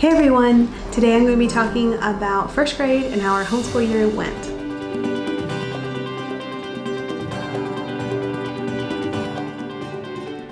Hey everyone! Today I'm going to be talking about first grade and how our homeschool year went.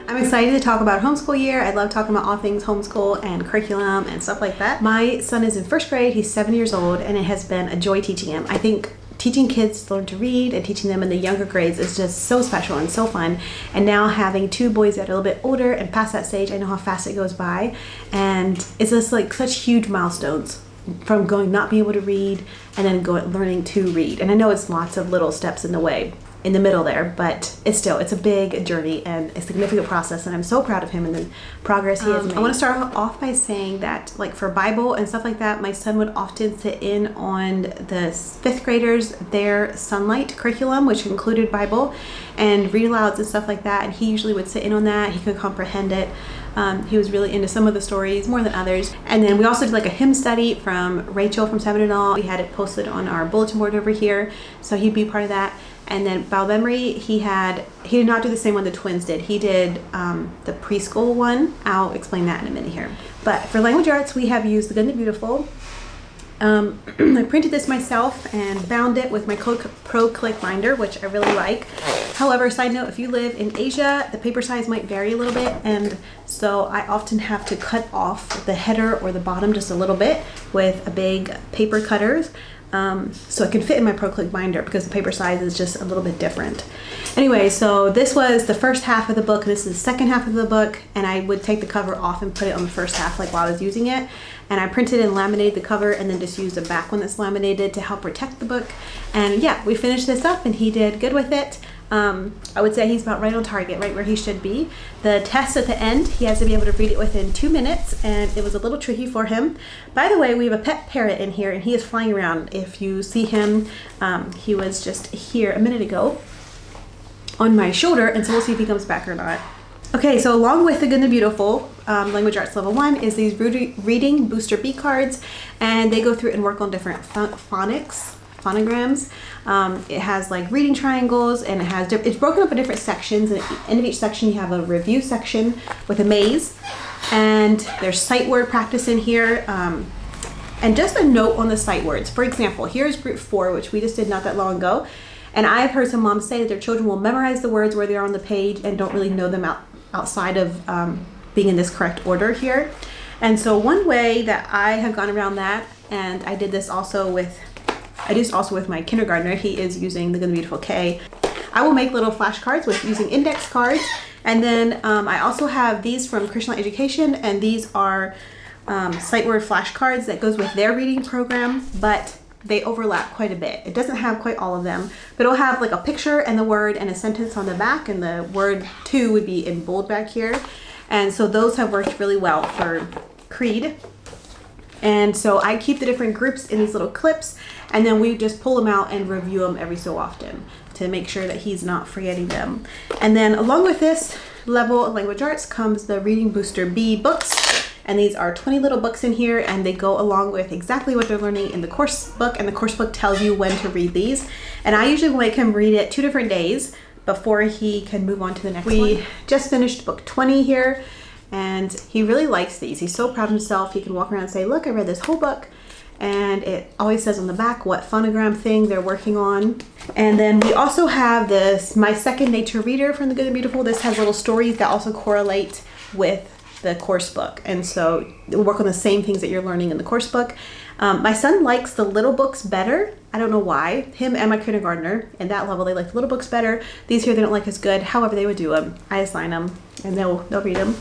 I'm excited to talk about homeschool year. I love talking about all things homeschool and curriculum and stuff like that. My son is in first grade, he's 7 years old, and it has been a joy teaching him. I think teaching kids to learn to read and teaching them in the younger grades is just so special and so fun. And now having two boys that are a little bit older and past that stage, I know how fast it goes by. And it's just like such huge milestones from not being able to read and then learning to read. And I know it's lots of little steps in the way, in the middle there, but it's a big journey and a significant process, and I'm so proud of him and the progress he has made. I want to start off by saying that, like, for Bible and stuff like that, my son would often sit in on the fifth graders, their Sunlight curriculum, which included Bible and read alouds and stuff like that, and he usually would sit in on that. He could comprehend it. He was really into some of the stories more than others. And then we also did like a hymn study from Rachel from 7 and All. We had it posted on our bulletin board over here, so he'd be part of that. And then Bible memory, he did not do the same one the twins did. He did the preschool one. I'll explain that in a minute here. But for language arts, we have used the Good and the Beautiful. I printed this myself and bound it with my Pro Click binder, which I really like. However, side note, if you live in Asia, the paper size might vary a little bit, and so I often have to cut off the header or the bottom just a little bit with a big paper cutters. So it can fit in my Pro Click binder because the paper size is just a little bit different. Anyway, so this was the first half of the book. This is the second half of the book, and I would take the cover off and put it on the first half, like while I was using it. And I printed and laminated the cover and then just used the back one that's laminated to help protect the book. And yeah, we finished this up and he did good with it. I would say he's about right on target, right where he should be. The test at the end, he has to be able to read it within 2 minutes, and it was a little tricky for him. By the way, we have a pet parrot in here, and he is flying around. If you see him, he was just here a minute ago on my shoulder, and so we'll see if he comes back or not. Okay, so along with the Good and the Beautiful, Language Arts Level 1 is these Reading Booster B cards, and they go through and work on different phonograms. It has like reading triangles, and it's broken up in different sections, and at the end of each section you have a review section with a maze, and there's sight word practice in here, and just a note on the sight words. For example, here's group 4, which we just did not that long ago, and I've heard some moms say that their children will memorize the words where they are on the page and don't really know them outside of being in this correct order here. And so one way that I have gone around that, and I did this also with my kindergartner, he is using the Good and Beautiful K. I will make little flashcards using index cards, and then I also have these from Christian Education, and these are sight word flashcards that goes with their reading program, but they overlap quite a bit. It doesn't have quite all of them, but it'll have like a picture and the word and a sentence on the back, and the word to would be in bold back here. And so those have worked really well for Creed. And so I keep the different groups in these little clips, and then we just pull them out and review them every so often to make sure that he's not forgetting them. And then along with this level of language arts comes the Reading Booster B books. And these are 20 little books in here, and they go along with exactly what they're learning in the course book, and the course book tells you when to read these. And I usually make him read it 2 different days before he can move on to the next one. We just finished book 20 here, and he really likes these. He's so proud of himself. He can walk around and say, look, I read this whole book. And it always says on the back what phonogram thing they're working on. And then we also have this, My Second Nature Reader from the Good and Beautiful. This has little stories that also correlate with the course book, and so it'll work on the same things that you're learning in the course book. My son likes the little books better. I don't know why. Him and my kindergartner in that level, they like the little books better. These here they don't like as good. However, they would do them. I assign them, and they'll read them.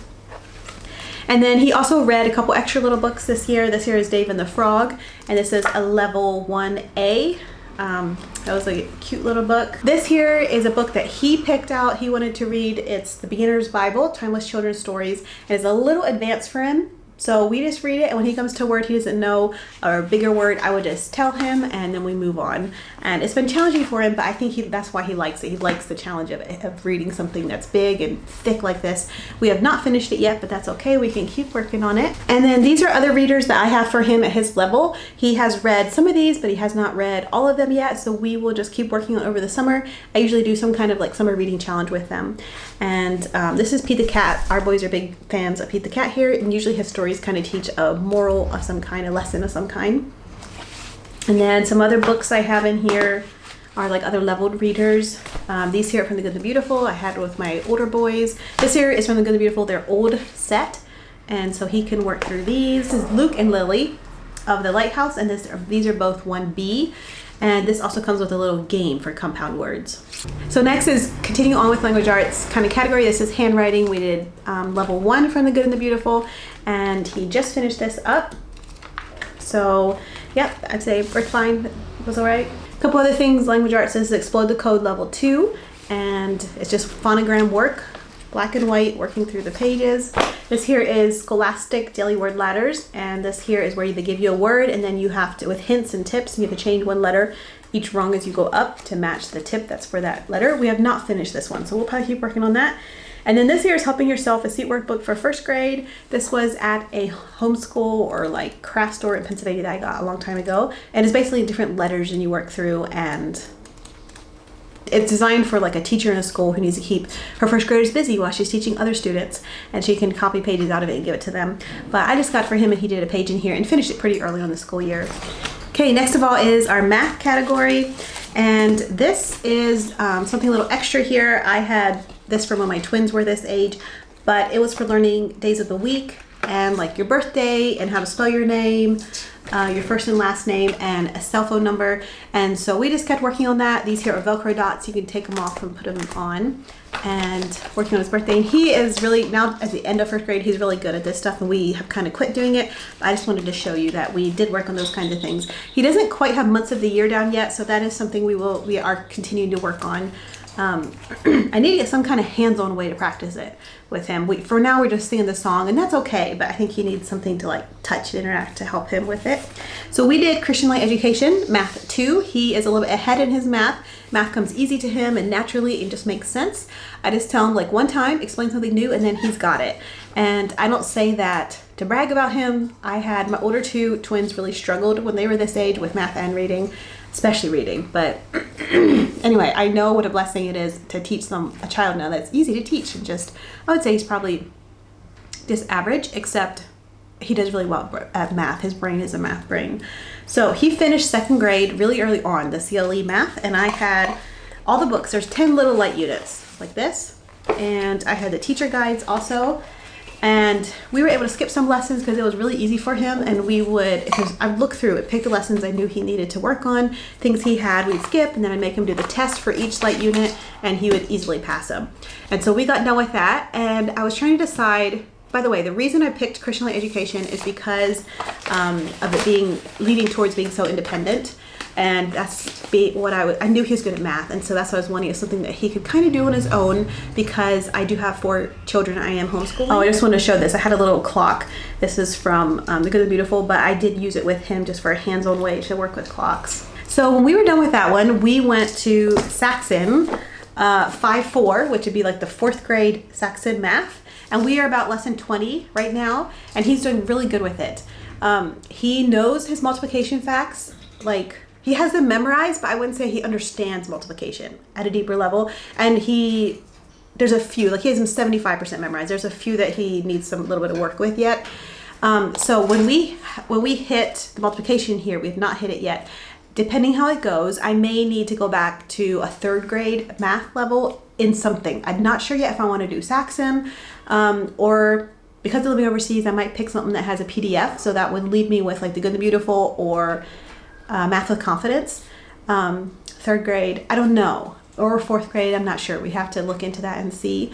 And then he also read a couple extra little books this year. This here is Dave and the Frog, and this is a level 1A. That was a cute little book. This here is a book that he picked out. He wanted to read. It's the Beginner's Bible, Timeless Children's Stories. It's a little advanced for him, so we just read it, and when he comes to a word he doesn't know, or a bigger word, I would just tell him, and then we move on. And it's been challenging for him, but I think that's why he likes it. He likes the challenge of reading something that's big and thick like this. We have not finished it yet, but that's okay. We can keep working on it. And then these are other readers that I have for him at his level. He has read some of these, but he has not read all of them yet, so we will just keep working on over the summer. I usually do some kind of like summer reading challenge with them. And this is Pete the Cat. Our boys are big fans of Pete the Cat here, and usually his stories stories kind of teach a moral of some kind, a lesson of some kind. And then some other books I have in here are like other leveled readers. These here are from The Good and the Beautiful. I had it with my older boys. This here is from The Good and the Beautiful, their old set. And so he can work through these. This is Luke and Lily of the Lighthouse, and these are both 1B. And this also comes with a little game for compound words. So next is continuing on with language arts kind of category. This is handwriting. We did level 1 from The Good and the Beautiful, and he just finished this up. So yep, I'd say Earthline was all right. A couple other things, language arts is Explode the Code level 2, and it's just phonogram work, black and white, working through the pages. This here is Scholastic Daily Word Ladders, and this here is where they give you a word, and then you have to, with hints and tips, you have to change one letter each rung as you go up to match the tip that's for that letter. We have not finished this one, so we'll probably keep working on that. And then this here is Helping Yourself, a seat workbook for first grade. This was at a homeschool or like craft store in Pennsylvania that I got a long time ago. And it's basically different letters and you work through, and it's designed for like a teacher in a school who needs to keep her first graders busy while she's teaching other students, and she can copy pages out of it and give it to them. But I just got for him, and he did a page in here and finished it pretty early on the school year. Okay, next of all is our math category. And this is something a little extra here. I had this from when my twins were this age, but it was for learning days of the week and like your birthday and how to spell your name, your first and last name, and a cell phone number. And so we just kept working on that. These here are Velcro dots. You can take them off and put them on, and working on his birthday. And he is really, now at the end of first grade, he's really good at this stuff, and we have kind of quit doing it. I just wanted to show you that we did work on those kinds of things. He doesn't quite have months of the year down yet, so that is something we are continuing to work on. I need to get some kind of hands-on way to practice it with him. For now, we're just singing the song, and that's okay, but I think he needs something to like touch and interact to help him with it. So we did Christian Light Education, Math 2. He is a little bit ahead in his math. Math comes easy to him and naturally, and just makes sense. I just tell him like one time, explain something new, and then he's got it. And I don't say that to brag about him. I had my older two twins really struggled when they were this age with math and reading, especially reading. But anyway, I know what a blessing it is to teach a child now that's easy to teach. And just, I would say he's probably just average, except he does really well at math. His brain is a math brain. So he finished second grade really early on, the CLE math, and I had all the books. There's 10 little light units like this, and I had the teacher guides also. And we were able to skip some lessons because it was really easy for him, and we would, I'd look through it, pick the lessons I knew he needed to work on, things he had, we'd skip, and then I'd make him do the test for each light unit, and he would easily pass them. And so we got done with that, and I was trying to decide, by the way, the reason I picked Christian Light Education is because of it leading towards being so independent. And that's what I knew he was good at math, and so that's what I was wanting, is something that he could kind of do on his own, because I do have 4 children. I am homeschooling. Oh, I just wanted to show this. I had a little clock. This is from The Good and the Beautiful, but I did use it with him just for a hands-on way to work with clocks. So when we were done with that one, we went to Saxon 5-4, which would be like the 4th grade Saxon math, and we are about lesson 20 right now, and he's doing really good with it. He knows his multiplication facts, like, he has them memorized, but I wouldn't say he understands multiplication at a deeper level. And there's a few, like he has them 75% memorized. There's a few that he needs a little bit of work with yet. So when we hit the multiplication here, we have not hit it yet. Depending how it goes, I may need to go back to a 3rd grade math level in something. I'm not sure yet if I want to do Saxon, or because of living overseas, I might pick something that has a PDF. So that would leave me with like The Good and the Beautiful, or Math with Confidence. 3rd grade, I don't know, or 4th grade, I'm not sure. We have to look into that and see.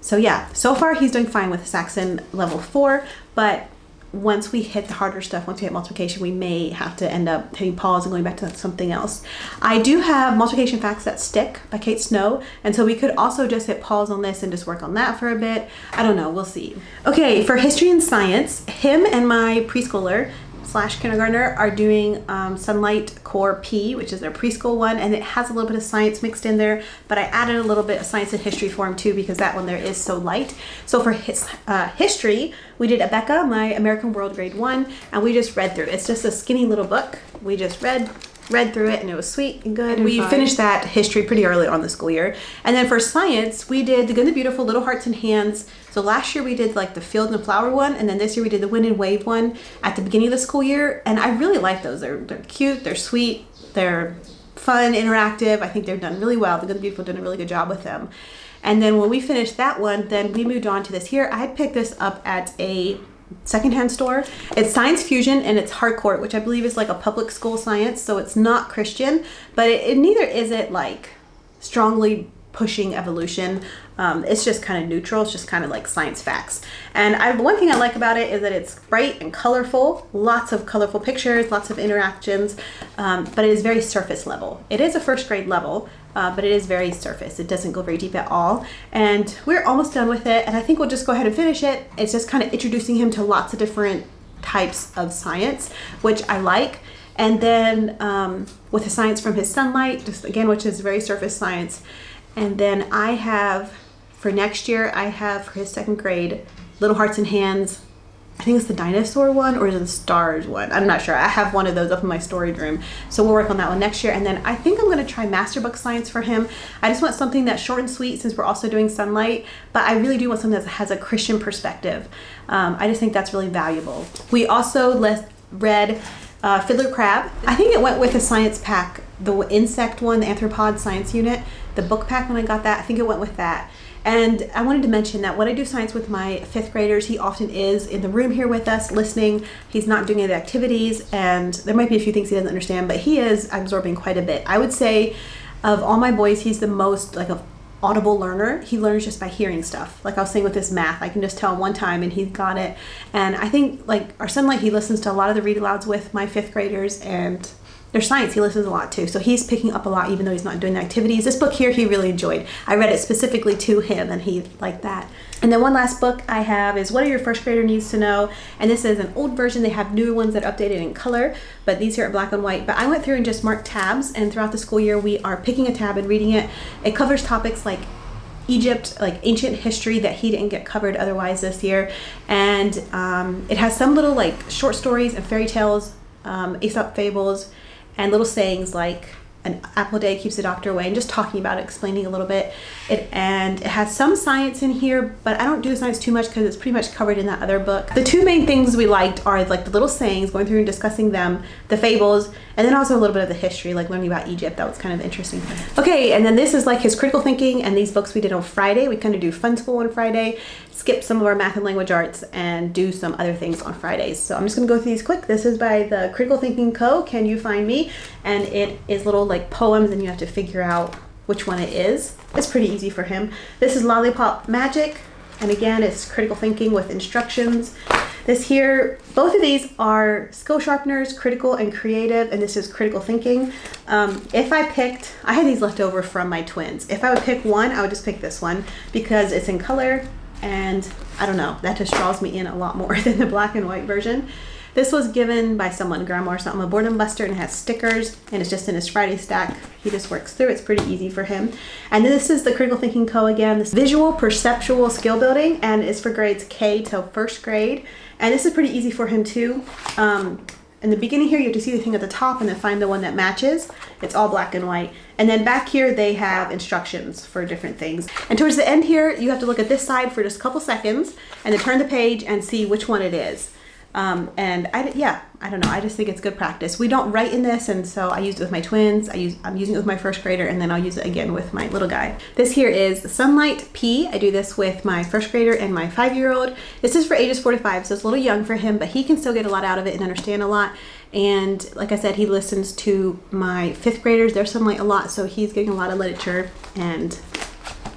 So yeah, so far he's doing fine with Saxon level 4, but once we hit the harder stuff, once we hit multiplication, we may have to end up hitting pause and going back to something else. I do have Multiplication Facts That Stick by Kate Snow, and so we could also just hit pause on this and just work on that for a bit. I don't know, we'll see. Okay, for history and science, him and my preschooler / kindergartner are doing Sunlight Core P, which is their preschool one, and it has a little bit of science mixed in there, but I added a little bit of science and history for him too, because that one there is so light. So for his history, we did Abeka, My American World Grade 1, and we just read through. It's just a skinny little book. We just read read through it and it was sweet and good. And we finished that history pretty early on the school year. And then for science, we did The Good and the Beautiful, Little Hearts and Hands. So last year we did like the Field and Flower one, and then this year we did the Wind and Wave one at the beginning of the school year. And I really like those. They're cute, they're sweet, they're fun, interactive. I think they've done really well. The Good and the Beautiful did a really good job with them. And then when we finished that one, then we moved on to this here. I picked this up at a secondhand store. It's Science Fusion and it's Harcourt, which I believe is like a public school science, so it's not Christian, but it neither is it like strongly pushing evolution. It's just kind of neutral. It's just kind of like science facts. And one thing I like about it is that it's bright and colorful, lots of colorful pictures, lots of interactions, but it is very surface level. It is a first grade level, but it is very surface. It doesn't go very deep at all. And we're almost done with it, and I think we'll just go ahead and finish it. It's just kind of introducing him to lots of different types of science, which I like. And then with the science from his sunlight, just again, which is very surface science. And then I have, for next year, I have for his second grade, Little Hearts and Hands. I think it's the dinosaur one or the stars one. I'm not sure. I have one of those up in my storage room. So we'll work on that one next year. And then I think I'm going to try Master Book Science for him. I just want something that's short and sweet since we're also doing sunlight. But I really do want something that has a Christian perspective. I just think that's really valuable. We also read Fiddler Crab. I think it went with the science pack, the insect one, the Arthropod Science Unit, the book pack when I got that. I think it went with that. And I wanted to mention that when I do science with my fifth graders, he often is in the room here with us listening. He's not doing any of the activities, and there might be a few things he doesn't understand, but he is absorbing quite a bit. I would say of all my boys, he's the most like an audible learner. He learns just by hearing stuff. Like I was saying with this math, I can just tell him one time and he's got it. And I think like our sunlight, he listens to a lot of the read alouds with my fifth graders, and their science, he listens a lot too. So he's picking up a lot even though he's not doing the activities. This book here, he really enjoyed. I read it specifically to him and he liked that. And then one last book I have is What Are Your First Grader Needs to Know? And this is an old version. They have newer ones that are updated in color, but these here are black and white. But I went through and just marked tabs, and throughout the school year, we are picking a tab and reading it. It covers topics like Egypt, like ancient history that he didn't get covered otherwise this year. And it has some little like short stories and fairy tales, Aesop fables, and little sayings like an apple a day keeps the doctor away, and just talking about it, explaining a little bit. And it has some science in here, but I don't do the science too much because it's pretty much covered in that other book. The two main things we liked are like the little sayings, going through and discussing them, the fables, and then also a little bit of the history, like learning about Egypt. That was kind of interesting. Okay, and then this is like his critical thinking, and these books we did on Friday. We kind of do fun school on Friday, skip some of our math and language arts, and do some other things on Fridays. So I'm just gonna go through these quick. This is by the Critical Thinking Co. Can You Find Me? And it is little like poems, and you have to figure out which one it is. It's pretty easy for him. This is Lollipop Magic, and again, it's critical thinking with instructions. This here, both of these are skill sharpeners, critical and creative, and this is critical thinking. If I had these left over from my twins. If I would pick one, I would just pick this one because it's in color, and I don't know, that just draws me in a lot more than the black and white version. This was given by someone, grandma or something, a boredom buster, and it has stickers, and it's just in his Friday stack. He just works through. It's pretty easy for him. And this is the Critical Thinking Co. again, this visual perceptual skill building, and it's for grades K till first grade. And this is pretty easy for him too. In the beginning here, you have to see the thing at the top and then find the one that matches. It's all black and white. And then back here, they have instructions for different things. And towards the end here, you have to look at this side for just a couple seconds and then turn the page and see which one it is. And I don't know. I just think it's good practice. We don't write in this, and so I used it with my twins. I'm using it with my first grader, and then I'll use it again with my little guy. This here is Sunlight P. I do this with my first grader and my 5-year-old. This is for ages 4 to 5, so it's a little young for him, but he can still get a lot out of it and understand a lot. And like I said, he listens to my 5th graders, their Sunlight a lot, so he's getting a lot of literature, and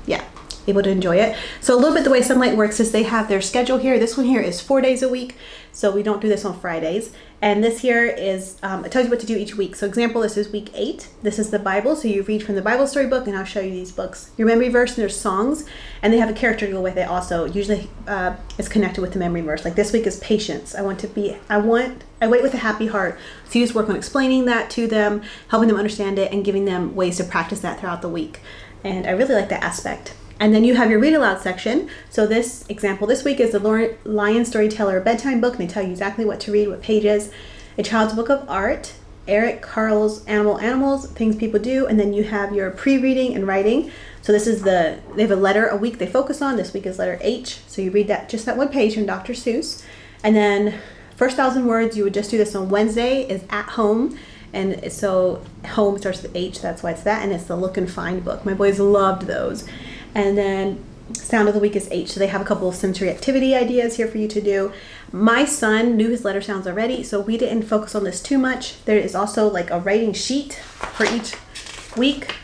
yeah, able to enjoy it. So a little bit the way Sunlight works is they have their schedule here. This one here is 4 days a week, so we don't do this on Fridays. And this here is, it tells you what to do each week. So example, this is week 8. This is the Bible, so you read from the Bible story book, and I'll show you these books. Your memory verse, and there's songs, and they have a character to go with it also. Usually it's connected with the memory verse. Like this week is patience. I wait with a happy heart. So you just work on explaining that to them, helping them understand it, and giving them ways to practice that throughout the week. And I really like that aspect. And then you have your read aloud section. So this example this week is the Lion Storyteller bedtime book, and they tell you exactly what to read, what pages. A Child's Book of Art, Eric Carle's Animals, Things People Do, and then you have your pre-reading and writing. So this is they have a letter a week they focus on. This week is letter H. So you read that, just that one page from Dr. Seuss. And then first 1,000 words, you would just do this on Wednesday, is At Home. And so home starts with H, that's why it's that. And it's the Look and Find book. My boys loved those. And then sound of the week is H. So they have a couple of sensory activity ideas here for you to do. My son knew his letter sounds already, so we didn't focus on this too much. There is also like a writing sheet for each week.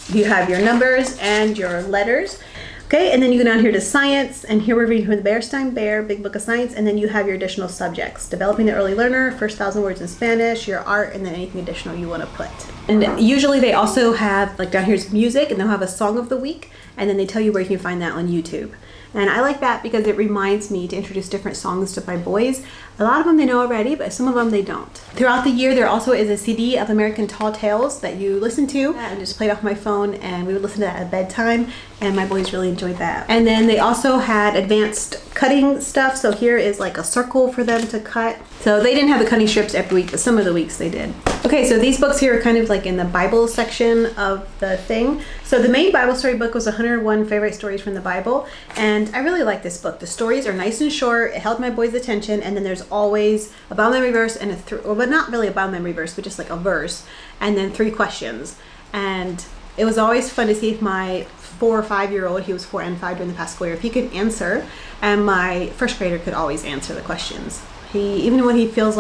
You have your numbers and your letters. Okay, and then you go down here to science, and here we're reading from the Bearstein Bear, Big Book of Science, and then you have your additional subjects. Developing the early learner, first 1,000 words in Spanish, your art, and then anything additional you want to put. And usually they also have, like down here's music, and they'll have a song of the week, and then they tell you where you can find that on YouTube. And I like that because it reminds me to introduce different songs to my boys. A lot of them they know already, but some of them they don't. Throughout the year, there also is a CD of American Tall Tales that you listen to, and just played off my phone, and we would listen to that at bedtime, and my boys really enjoyed that. And then they also had advanced cutting stuff. So here is like a circle for them to cut. So they didn't have the cutting strips every week, but some of the weeks they did. Okay, so these books here are kind of like in the Bible section of the thing. So the main Bible story book was 101 favorite stories from the Bible, and I really like this book. The stories are nice and short. It held my boys' attention, and then there's always a Bible memory verse and but not really a Bible memory verse, but just like a verse, and then 3 questions. And it was always fun to see if my 4 or 5-year-old, he was 4 and 5 during the past school year, if he could answer, and my first grader could always answer the questions. Even when he seems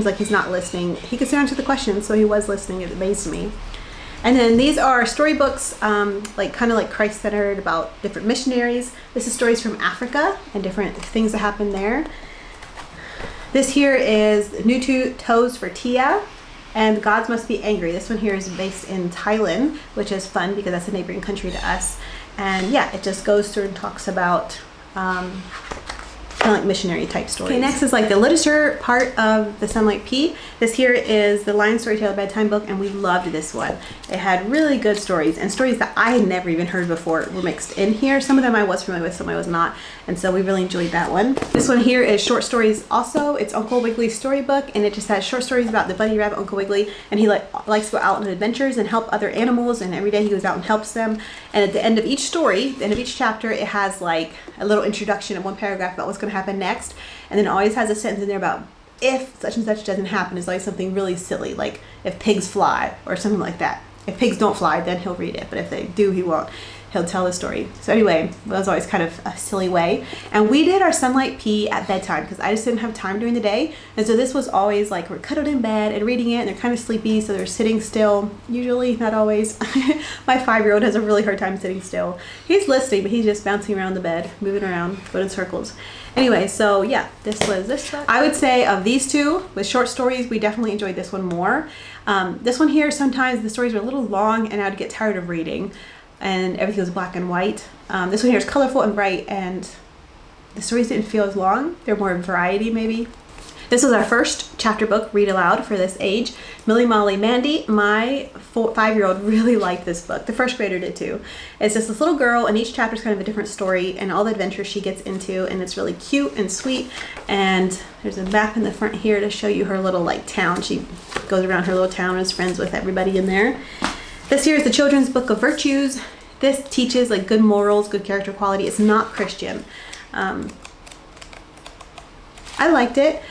like he's not listening, he could still answer the questions, so he was listening. It amazed me. And then these are storybooks, like kind of like Christ-centered, about different missionaries. This is stories from Africa and different things that happen there. This here is New Toes for Tia, and Gods Must Be Angry. This one here is based in Thailand, which is fun because that's a neighboring country to us. And yeah, it just goes through and talks about kind of like missionary type stories. Okay, next is like the literature part of the Sunlight P. This here is the Lion Storyteller bedtime book, and we loved this one. It had really good stories, and stories that I had never even heard before were mixed in here. Some of them I was familiar with, some I was not, and so we really enjoyed that one. This one here is short stories also. It's Uncle Wiggli's storybook, and it just has short stories about the bunny rabbit Uncle Wiggly, and he likes to go out on adventures and help other animals, and every day he goes out and helps them. And at the end of each story, the end of each chapter, it has like a little introduction in one paragraph about what's going to happen next, and then it always has a sentence in there about if such and such doesn't happen. It's like something really silly, like if pigs fly or something like that. If pigs don't fly, then he'll read it, but if they do, he won't. He'll tell the story. So anyway, that was always kind of a silly way. And we did our Sunlight P at bedtime because I just didn't have time during the day. And so this was always like we're cuddled in bed and reading it, and they're kind of sleepy, so they're sitting still. Usually, not always. My 5-year-old has a really hard time sitting still. He's listening, but he's just bouncing around the bed, moving around, going in circles. Anyway, so yeah, this was this book. I would say of these two, with short stories, we definitely enjoyed this one more. This one here, sometimes the stories were a little long and I'd get tired of reading, and everything was black and white. This one here is colorful and bright, and the stories didn't feel as long. They're more variety maybe. This was our first chapter book, read aloud for this age. Millie, Molly, Mandy. My 5-year-old really liked this book. The first grader did too. It's just this little girl, and each chapter is kind of a different story and all the adventures she gets into, and it's really cute and sweet. And there's a map in the front here to show you her little like town. She goes around her little town and is friends with everybody in there. This here is the Children's Book of Virtues. This teaches like good morals, good character quality. It's not Christian. I liked it.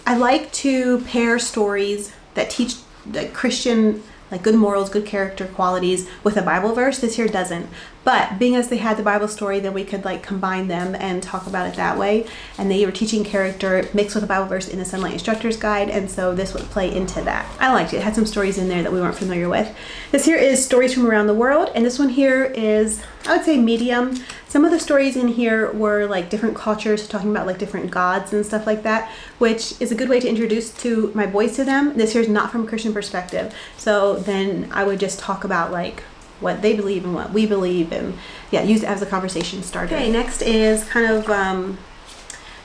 I like to pair stories that teach like Christian, like good morals, good character qualities with a Bible verse. This here doesn't. But being as they had the Bible story, then we could like combine them and talk about it that way. And they were teaching character mixed with a Bible verse in the Sunlight Instructor's Guide, and so this would play into that. I liked it. It had some stories in there that we weren't familiar with. This here is Stories from Around the World, and this one here is, I would say, medium. Some of the stories in here were like different cultures, talking about like different gods and stuff like that, which is a good way to introduce to my boys to them. This here is not from a Christian perspective, so then I would just talk about like what they believe and what we believe, and yeah, use it as a conversation starter. Okay, next is kind of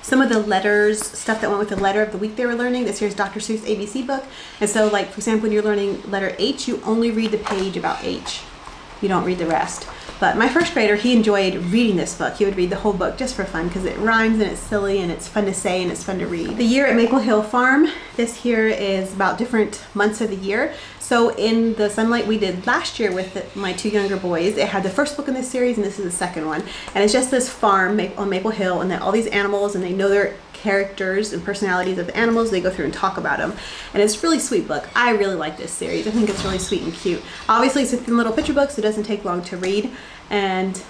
some of the letters, stuff that went with the letter of the week they were learning. This here's Dr. Seuss ABC book, and so like for example, when you're learning letter H, you only read the page about H. you don't read the rest. But my first grader, he enjoyed reading this book. He would read the whole book just for fun because it rhymes and it's silly and it's fun to say and it's fun to read. The Year at Maple Hill Farm. This here is about different months of the year. So in the Sunlight we did last year with my two younger boys, it had the first book in this series and this is the second one. And it's just this farm on Maple Hill, and then all these animals, and they know their characters and personalities of the animals. They go through and talk about them, and it's a really sweet book. I really like this series. I think it's really sweet and cute. Obviously it's a thin little picture book, so it doesn't take long to read, and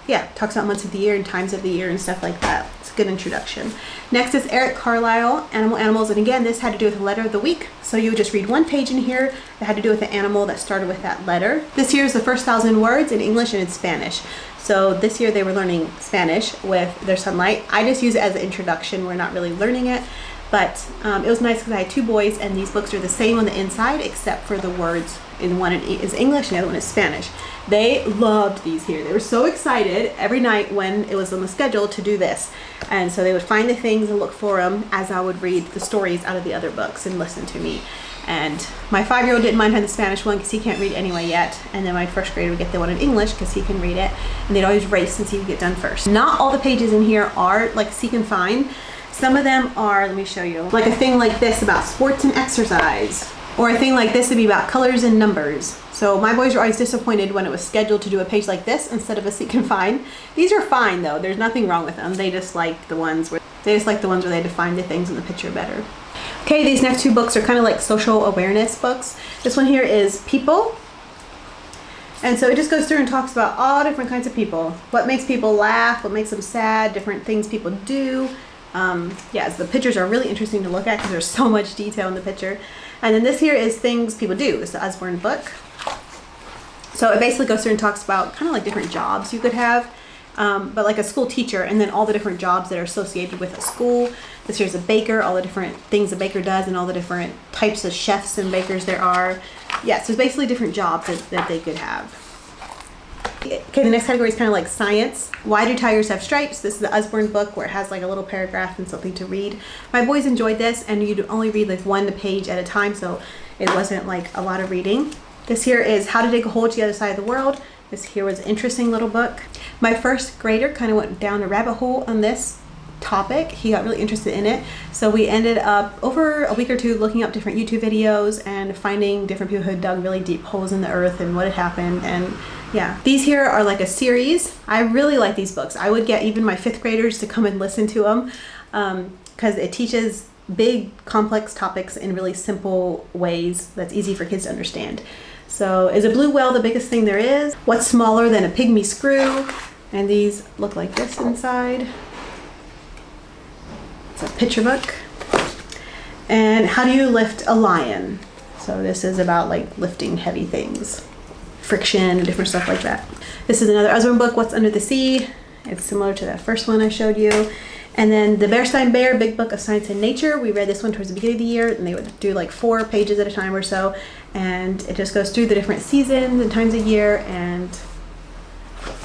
yeah, talks about months of the year and times of the year and stuff like that. It's a good introduction. Next is Eric Carlisle, Animals, and again this had to do with the letter of the week. So you would just read one page in here that had to do with the animal that started with that letter. This here is the first 1,000 words in English and in Spanish. So this year they were learning Spanish with their Sunlight. I just use it as an introduction. We're not really learning it, but it was nice because I had two boys and these books are the same on the inside except for the words. In one is English and the other one is Spanish. They loved these here. They were so excited every night when it was on the schedule to do this. And so they would find the things and look for them as I would read the stories out of the other books and listen to me. And my 5-year-old didn't mind having the Spanish one because he can't read anyway yet. And then my first grader would get the one in English because he can read it. And they'd always race and see who would get done first. Not all the pages in here are like seek and find. Some of them are, let me show you, like a thing like this about sports and exercise. Or a thing like this would be about colors and numbers. So my boys were always disappointed when it was scheduled to do a page like this instead of a seek and find. These are fine though. There's nothing wrong with them. They just like the ones where they had to find the things in the picture better. Okay, these next two books are kind of like social awareness books. This one here is People. And so it just goes through and talks about all different kinds of people. What makes people laugh, what makes them sad, different things people do. Yeah, so the pictures are really interesting to look at because there's so much detail in the picture. And then this here is Things People Do. It's the Usborne book. So it basically goes through and talks about kind of like different jobs you could have. But like a school teacher, and then all the different jobs that are associated with a school. This here's a baker, all the different things a baker does, and all the different types of chefs and bakers there are. Yeah, so it's basically different jobs that they could have. Okay, the next category is kind of like science. Why do tigers have stripes? This is the Usborne book where it has like a little paragraph and something to read. My boys enjoyed this, and you'd only read like one page at a time, so it wasn't like a lot of reading. This here is How to Dig a Hole to the Other Side of the World. This here was an interesting little book. My first grader kind of went down a rabbit hole on this topic. He got really interested in it. So we ended up over a week or two looking up different YouTube videos and finding different people who had dug really deep holes in the earth and what had happened. And yeah, these here are like a series. I really like these books. I would get even my 5th graders to come and listen to them because it teaches big complex topics in really simple ways that's easy for kids to understand. So is a blue whale the biggest thing there is? What's smaller than a pygmy screw? And these look like this inside. It's a picture book. And how do you lift a lion? So this is about like lifting heavy things, friction and different stuff like that. This is another Usborne book, What's Under the Sea. It's similar to that first one I showed you. And then the Bearstein Bear, Big Book of Science and Nature. We read this one towards the beginning of the year, and they would do like 4 pages at a time or so. And it just goes through the different seasons and times of year and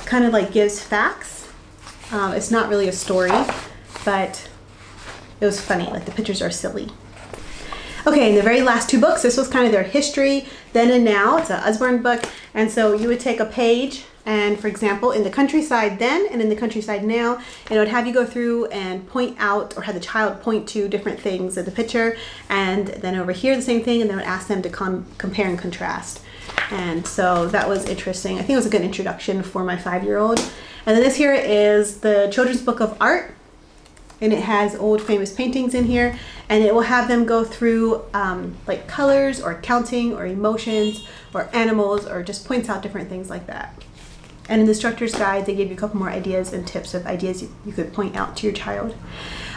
kind of like gives facts. It's not really a story, but it was funny. Like the pictures are silly. Okay, and the very last 2 books, this was kind of their history, then and now. It's an Usborne book. And so you would take a page and, for example, in the countryside then and in the countryside now, and it would have you go through and point out or have the child point to different things in the picture, and then over here the same thing, and then would ask them to compare and contrast. And so that was interesting. I think it was a good introduction for my 5-year-old. And then this here is the Children's Book of Art. And it has old famous paintings in here, and it will have them go through like colors or counting or emotions or animals, or just points out different things like that. And in the instructor's guide, they gave you a couple more ideas and tips of ideas you could point out to your child.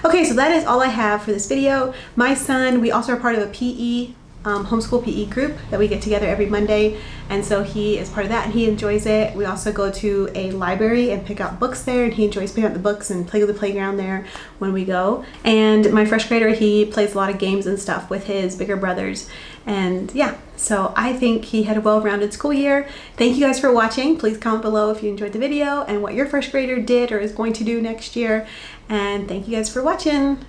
Okay, so that is all I have for this video. My son, we also are part of a PE homeschool PE group that we get together every Monday, and so he is part of that and he enjoys it. We also go to a library and pick out books there, and he enjoys picking out the books and play with the playground there when we go. And my first grader, he plays a lot of games and stuff with his bigger brothers, and yeah, so I think he had a well-rounded school year. Thank you guys for watching. Please comment below if you enjoyed the video and what your first grader did or is going to do next year, and thank you guys for watching.